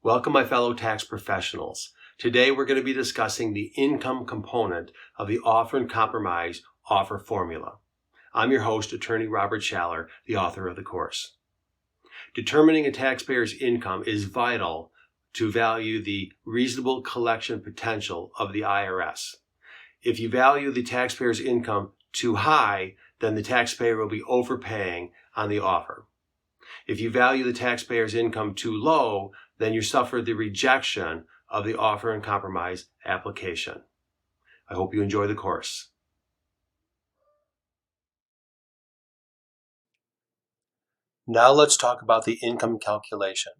Welcome, my fellow tax professionals. Today we're going to be discussing the income component of the offer and compromise offer formula. I'm your host, attorney Robert Schaller, the author of the course. Determining a taxpayer's income is vital to value the reasonable collection potential of the IRS. If you value the taxpayer's income too high, then the taxpayer will be overpaying on the offer. If you value the taxpayer's income too low, then you suffer the rejection of the offer and compromise application. I hope you enjoy the course. Now let's talk about the income calculation.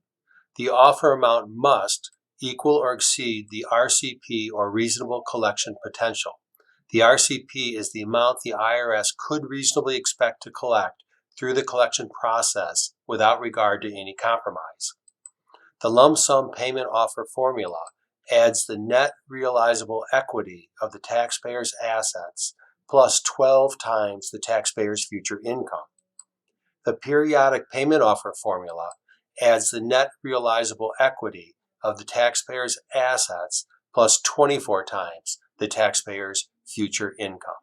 The offer amount must equal or exceed the RCP or reasonable collection potential. The RCP is the amount the IRS could reasonably expect to collect through the collection process without regard to any compromise. The lump sum payment offer formula adds the net realizable equity of the taxpayer's assets plus 12 times the taxpayer's future income. The periodic payment offer formula adds the net realizable equity of the taxpayer's assets plus 24 times the taxpayer's future income.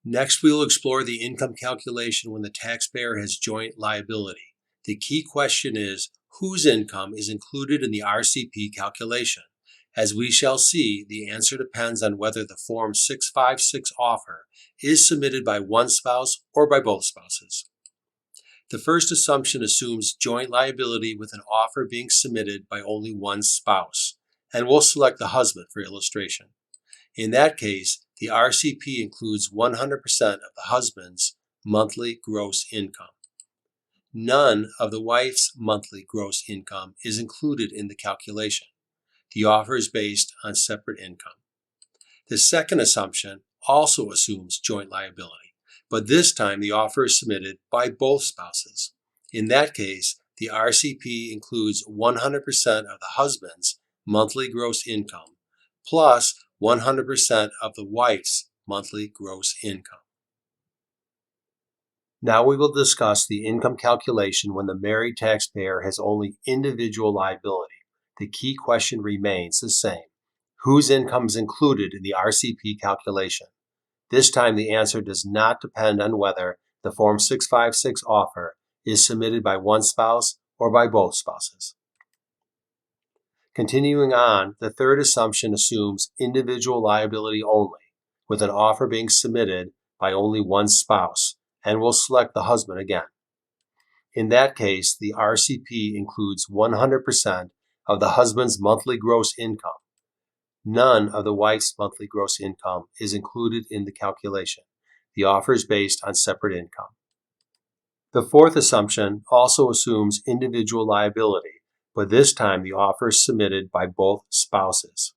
Next, we will explore the income calculation when the taxpayer has joint liability. The key question is, whose income is included in the RCP calculation? As we shall see, the answer depends on whether the Form 656 offer is submitted by one spouse or by both spouses. The first assumption assumes joint liability with an offer being submitted by only one spouse, and we'll select the husband for illustration. In that case, the RCP includes 100% of the husband's monthly gross income. None of the wife's monthly gross income is included in the calculation. The offer is based on separate income. The second assumption also assumes joint liability, but this time the offer is submitted by both spouses. In that case, the RCP includes 100% of the husband's monthly gross income plus 100% of the wife's monthly gross income. Now we will discuss the income calculation when the married taxpayer has only individual liability. The key question remains the same. Whose income is included in the RCP calculation? This time the answer does not depend on whether the Form 656 offer is submitted by one spouse or by both spouses. Continuing on, the third assumption assumes individual liability only, with an offer being submitted by only one spouse, and we'll select the husband again. In that case, the RCP includes 100% of the husband's monthly gross income. None of the wife's monthly gross income is included in the calculation. The offer is based on separate income. The fourth assumption also assumes individual liability, but this time the offer is submitted by both spouses.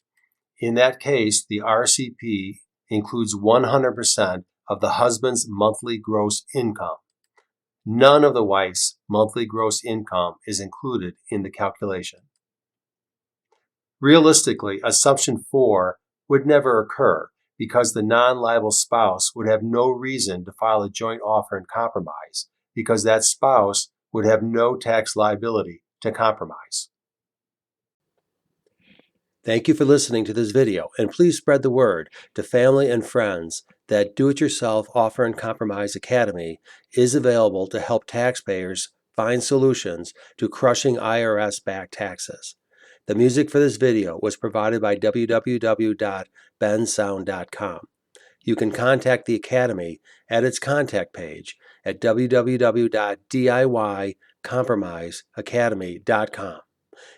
In that case, the RCP includes 100% of the husband's monthly gross income. None of the wife's monthly gross income is included in the calculation. Realistically, assumption 4 would never occur because the non-liable spouse would have no reason to file a joint offer and compromise because that spouse would have no tax liability to compromise. Thank you for listening to this video, and please spread the word to family and friends that Do-It-Yourself Offer and Compromise Academy is available to help taxpayers find solutions to crushing IRS-backed taxes. The music for this video was provided by www.bensound.com. You can contact the Academy at its contact page at www.diycompromiseacademy.com.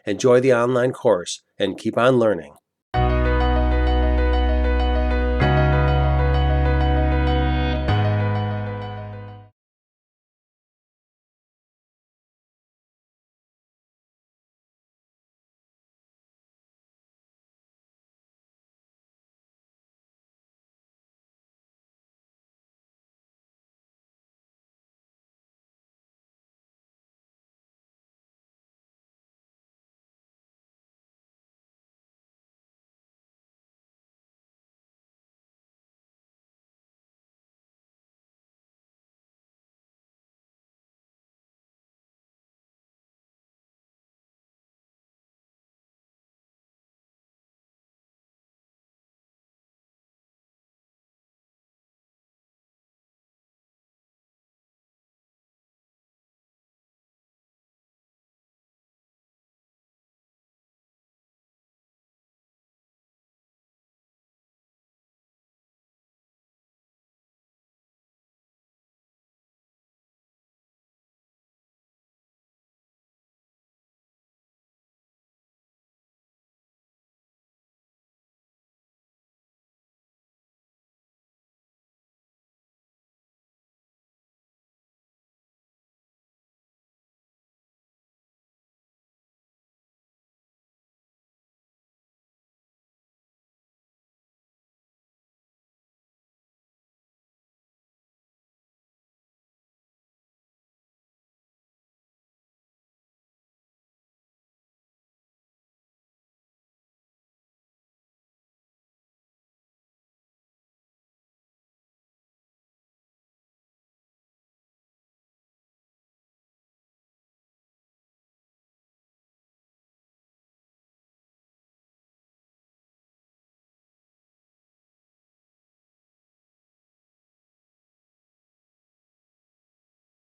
Enjoy the online course and keep on learning.